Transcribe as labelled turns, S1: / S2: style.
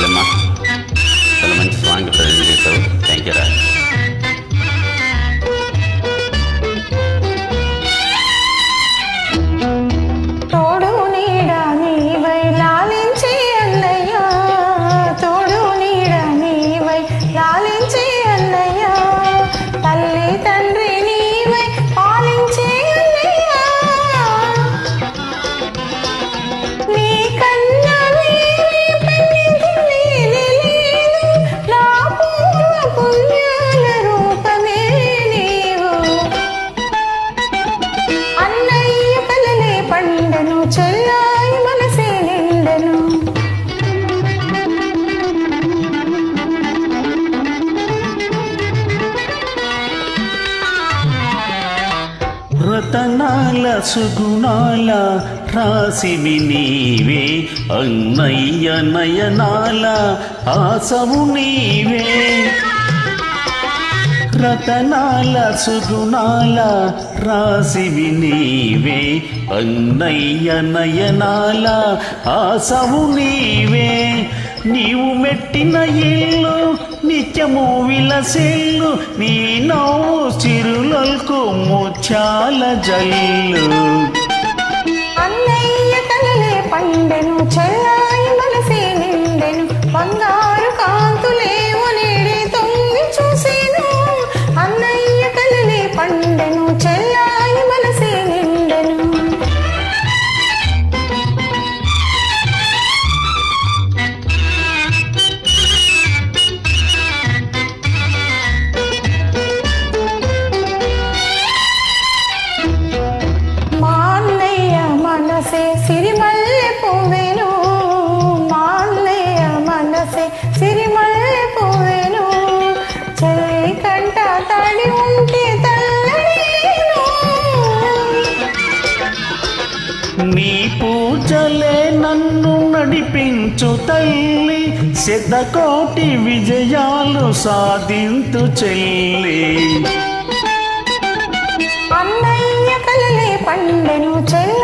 S1: చెల్లెమ్మ, చాలా మంచి song present చేశావు. థ్యాంక్ యూ రా.
S2: రతనాల సుగుణాల రాసివి నీవే, అన్నయ్య నయనాల ఆసవు నీవే. రతనాల సుగుణాల రాసివి నీవే, అన్నయ్య నయనాల ఆసవు నీవే. నీవు మెట్టిన ఇల్లు నిత్యము విలసిల్లు, నీ నవ్వు చిరులకు ముత్యాల జల్లు.
S3: అన్నయ్య కలలే పండెను, చెల్లాయి మనసే నిండెను, బంగారు కాంతులేవు నేడే తొంగి చూసేను. అన్నయ్య కలలే పండెను, చెల్లాయి మనసే నిండెను. సిరిమల్లె పువ్వేను, మా అన్నయ్య మనసే సిరిమల్లె పువ్వేను. చెల్లి కంట తడి ఉంటే తల్లడేను.
S2: నీ పూజలే నన్ను నడిపించు తల్లి, శతకోటి విజయాలు సాధించు చెల్లి.
S3: అన్నయ్య కలలే పండెను, చెల్లి